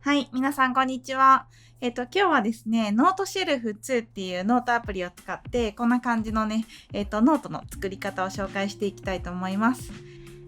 はい、皆さんこんにちは。今日はですね、ノートシェルフ2っていうノートアプリを使って、こんな感じのね、ノートの作り方を紹介していきたいと思います。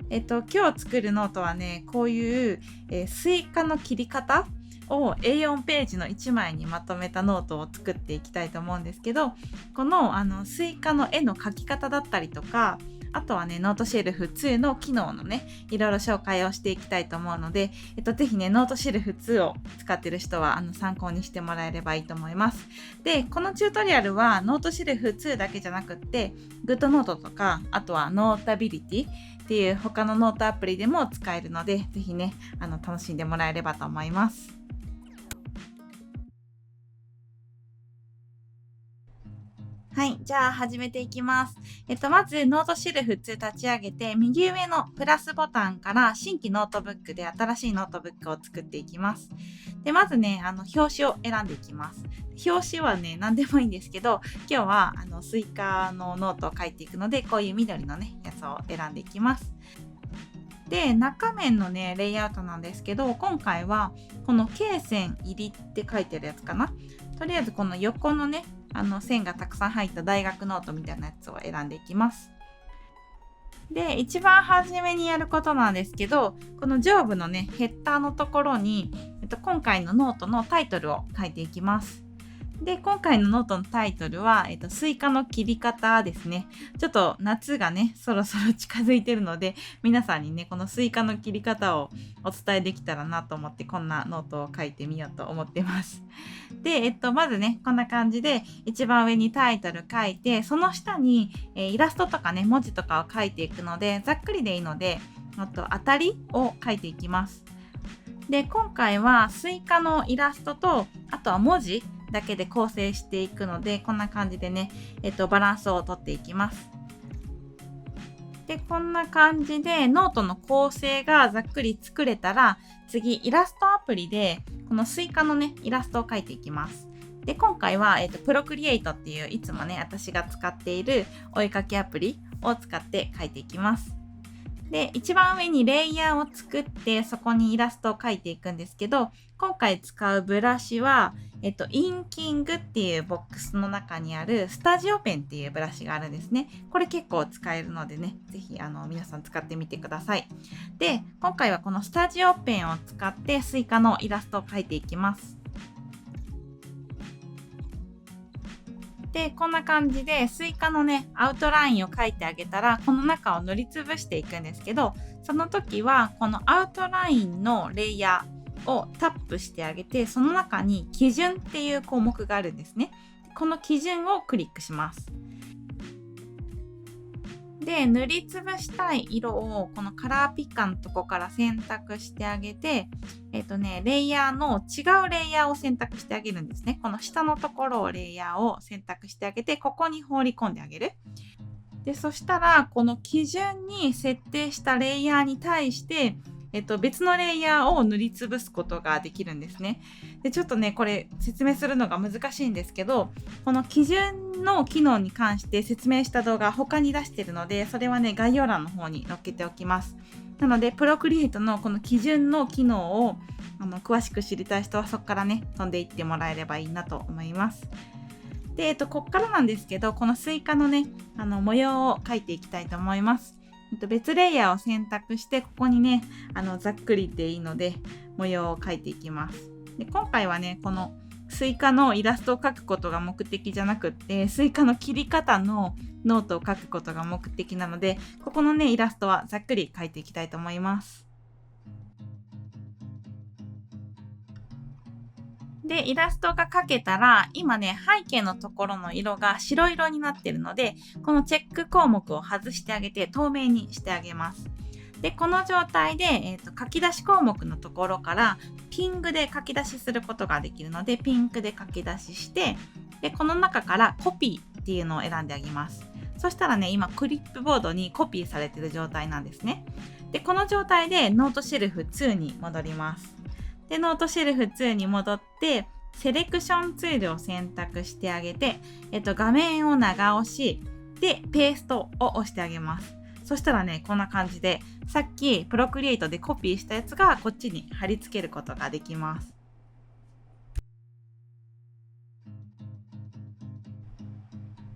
今日作るノートはね、こういう、スイカの切り方を A4 ページの1枚にまとめたノートを作っていきたいと思うんですけど、このスイカの絵の描き方だったりとか、あとはね、ノートシェルフ2の機能のね、いろいろ紹介をしていきたいと思うので、ぜひね、ノートシェルフ2を使ってる人は参考にしてもらえればいいと思います。で、このチュートリアルはノートシェルフ2だけじゃなくって、グッドノートとか、あとはノータビリティっていう他のノートアプリでも使えるので、ぜひね、楽しんでもらえればと思います。はい。じゃあ始めていきます。まずノートシェルフ2立ち上げて、右上のプラスボタンから新規ノートブックで新しいノートブックを作っていきます。で、まずね、表紙を選んでいきます。表紙はね、何でもいいんですけど、今日はスイカのノートを書いていくので、こういう緑のね、やつを選んでいきます。で、中面のね、レイアウトなんですけど、今回はこの罫線入りって書いてるやつかな。とりあえずこの横のね、線がたくさん入った大学ノートみたいなやつを選んでいきます。で、一番初めにやることなんですけど、この上部のね、ヘッダーのところに、今回のノートのタイトルを書いていきます。で、今回のノートのタイトルは、スイカの切り方ですね。ちょっと夏がね、そろそろ近づいてるので、皆さんにね、このスイカの切り方をお伝えできたらなと思って、こんなノートを書いてみようと思ってます。で、まずね、こんな感じで、一番上にタイトル書いて、その下に、イラストとかね、文字とかを書いていくので、ざっくりでいいので、当たりを書いていきます。で、今回はスイカのイラストと、あとは文字だけで構成していくので、こんな感じでね、バランスをとっていきます。で、こんな感じでノートの構成がざっくり作れたら、次イラストアプリでこのスイカのね、イラストを描いていきます。で、今回は、プロクリエイトっていういつもね、私が使っているお絵かきアプリを使って描いていきます。で、一番上にレイヤーを作って、そこにイラストを描いていくんですけど、今回使うブラシは、インキングっていうボックスの中にあるスタジオペンっていうブラシがあるんですね。これ結構使えるのでね、ぜひ皆さん使ってみてください。で、今回はこのスタジオペンを使ってスイカのイラストを描いていきます。で、こんな感じでスイカのね、アウトラインを描いてあげたら、この中を塗りつぶしていくんですけど、その時はこのアウトラインのレイヤーをタップしてあげて、その中に基準っていう項目があるんですね。この基準をクリックします。で、塗りつぶしたい色をこのカラーピッカーのとこから選択してあげて、レイヤーの違うレイヤーを選択してあげるんですね。この下のところをレイヤーを選択してあげて、ここに放り込んであげる。で、そしたら、この基準に設定したレイヤーに対して、別のレイヤーを塗りつぶすことができるんですね。で、ちょっとね、これ説明するのが難しいんですけど、この基準の機能に関して説明した動画他に出してるので、それはね、概要欄の方に載っけておきます。なので、プロクリエイトのこの基準の機能を詳しく知りたい人はそこからね、飛んでいってもらえればいいなと思います。で、こっからなんですけど、このスイカのね、模様を描いていきたいと思います。別レイヤーを選択して、ここにね、ざっくりでいいので、模様を描いていきます。で、今回はね、このスイカのイラストを描くことが目的じゃなくって、スイカの切り方のノートを描くことが目的なので、ここのね、イラストはざっくり描いていきたいと思います。で、イラストが描けたら、今ね、背景のところの色が白色になってるので、このチェック項目を外してあげて、透明にしてあげます。で、この状態で、書き出し項目のところから、ピンクで書き出しすることができるので、ピンクで書き出しして、で、この中からコピーっていうのを選んであげます。そしたらね、今、クリップボードにコピーされてる状態なんですね。で、この状態でノートシェルフ2に戻ります。で、ノートシェルフ2に戻って、セレクションツールを選択してあげて、画面を長押し、で、ペーストを押してあげます。そしたらね、こんな感じで、さっきプロクリエイトでコピーしたやつがこっちに貼り付けることができます。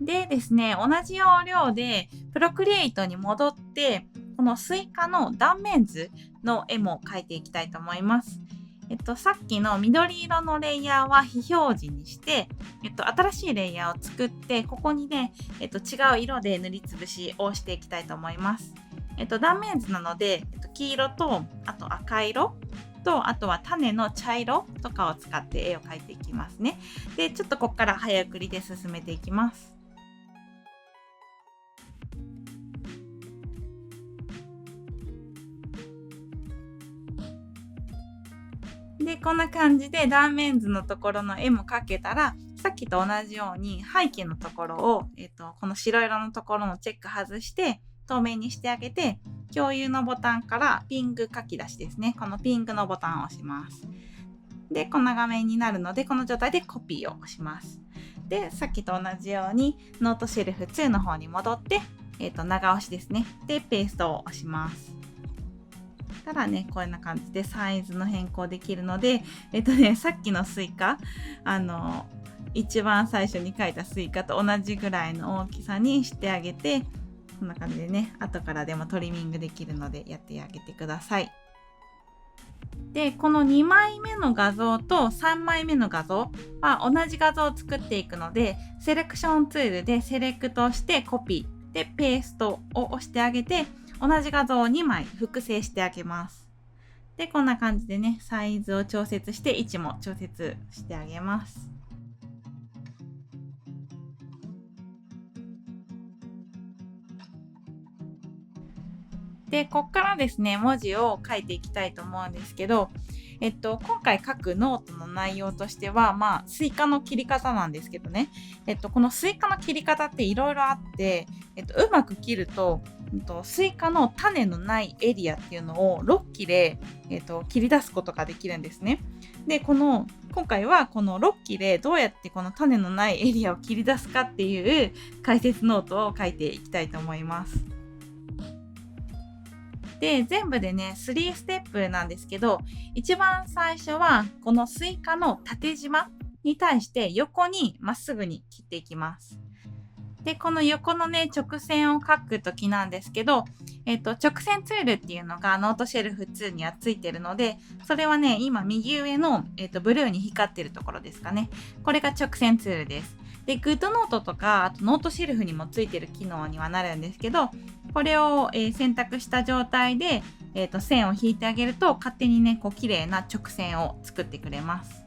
でですね、同じ要領でプロクリエイトに戻って、このスイカの断面図の絵も描いていきたいと思います。さっきの緑色のレイヤーは非表示にして、新しいレイヤーを作って、ここにね、違う色で塗りつぶしをしていきたいと思います。断面図なので、黄色と、あと赤色と、あとは種の茶色とかを使って絵を描いていきますね。で、ちょっとここから早送りで進めていきます。で、こんな感じで断面図のところの絵も描けたら、さっきと同じように背景のところを、この白色のところのチェック外して透明にしてあげて、共有のボタンからピング書き出しですね。このピングのボタンを押します。で、こんな画面になるので、この状態でコピーを押します。で、さっきと同じようにノートシェルフ2の方に戻って、長押しですね。で、ペーストを押します。たらね、こんな感じでサイズの変更できるので、さっきのスイカ、一番最初に描いたスイカと同じぐらいの大きさにしてあげて、こんな感じでね、後からでもトリミングできるのでやってあげてください。で、この2枚目の画像と3枚目の画像は同じ画像を作っていくので、セレクションツールでセレクトしてコピーでペーストを押してあげて、同じ画像を2枚複製してあげます。で、こんな感じでね、サイズを調節して位置も調節してあげます。で、こっからですね、文字を書いていきたいと思うんですけど、今回書くノートの内容としては、スイカの切り方なんですけどね、このスイカの切り方っていろいろあって、うまく切ると、スイカの種のないエリアっていうのを6切れ、切り出すことができるんですね。で、今回はこの6切れどうやってこの種のないエリアを切り出すかっていう解説ノートを書いていきたいと思います。で、全部でね、3ステップなんですけど、一番最初はこのスイカの縦縞に対して横にまっすぐに切っていきます。で、この横のね、直線を書くときなんですけど、直線ツールっていうのがノートシェルフ2にはついてるので、それはね、今右上の、ブルーに光ってるところですかね。これが直線ツールです。で、グッドノートとか、あとノートシェルフにもついてる機能にはなるんですけど、これを、選択した状態で、線を引いてあげると、勝手にね、こう綺麗な直線を作ってくれます。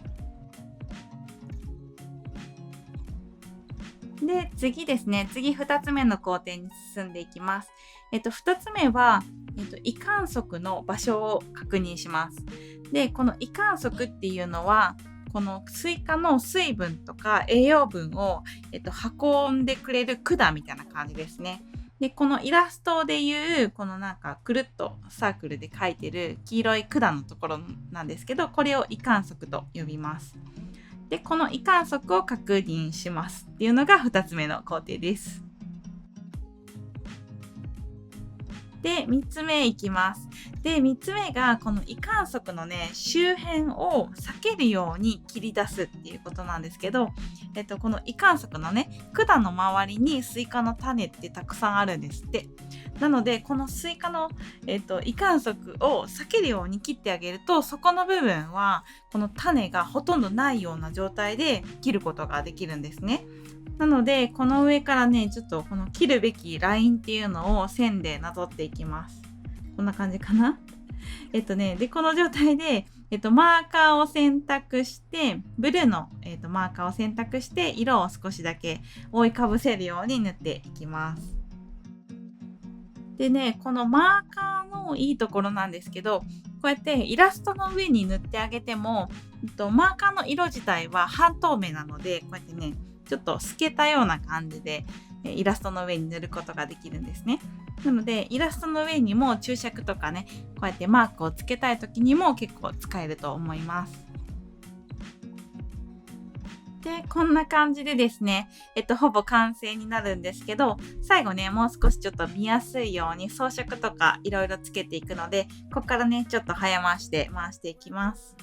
で、次ですね。次2つ目の工程に進んでいきます。2つ目は、維管束の場所を確認します。で、この維管束っていうのは、このスイカの水分とか栄養分を、運んでくれる管みたいな感じですね。で、このイラストでいう、このなんかくるっとサークルで描いてる黄色い管のところなんですけど、これを維管束と呼びます。で、この維管束を確認しますっていうのが2つ目の工程です。で、3つ目いきます。で、3つ目がこの維管束のね、周辺を避けるように切り出すっていうことなんですけど、この維管束のね、管の周りにスイカの種ってたくさんあるんですって。なので、このスイカの、維管束を避けるように切ってあげると、そこの部分はこの種がほとんどないような状態で切ることができるんですね。なので、この上からね、ちょっとこの切るべきラインっていうのを線でなぞっていきます。こんな感じかな。で、この状態で、マーカーを選択して、ブルーの、マーカーを選択して、色を少しだけ覆いかぶせるように塗っていきます。でね、このマーカーのいいところなんですけど、こうやってイラストの上に塗ってあげても、マーカーの色自体は半透明なので、こうやってね、ちょっと透けたような感じでイラストの上に塗ることができるんですね。なのでイラストの上にも注釈とかね、こうやってマークをつけたい時にも結構使えると思います。で、こんな感じでですね、ほぼ完成になるんですけど、最後ね、もう少しちょっと見やすいように装飾とかいろいろつけていくので、ここからね、ちょっと早回しで回していきます。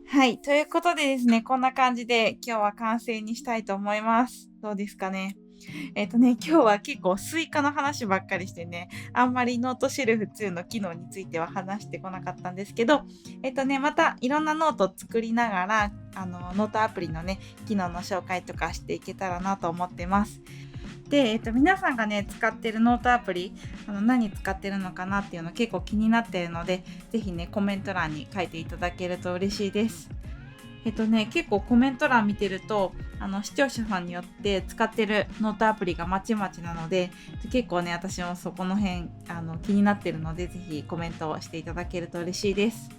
はい。ということでですね、こんな感じで今日は完成にしたいと思います。どうですかね。今日は結構スイカの話ばっかりしてね、あんまりノートシェルフ2の機能については話してこなかったんですけど、またいろんなノートを作りながら、ノートアプリのね、機能の紹介とかしていけたらなと思ってます。で、皆さんがね、使ってるノートアプリ、何使ってるのかなっていうの結構気になってるので、ぜひね、コメント欄に書いていただけると嬉しいです。結構コメント欄見てると、視聴者さんによって使ってるノートアプリがまちまちなので、結構ね、私もそこの辺、気になってるので、ぜひコメントをしていただけると嬉しいです。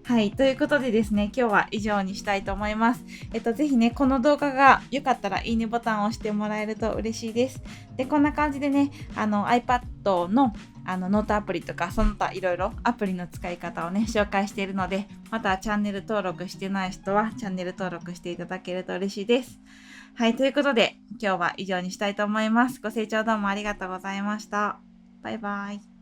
はい。ということでですね、今日は以上にしたいと思います。ぜひね、この動画が良かったらいいねボタンを押してもらえると嬉しいです。で、こんな感じでね、iPad のノートアプリとか、その他いろいろアプリの使い方をね、紹介しているので、またチャンネル登録してない人はチャンネル登録していただけると嬉しいです。はい。ということで、今日は以上にしたいと思います。ご清聴どうもありがとうございました。バイバイ。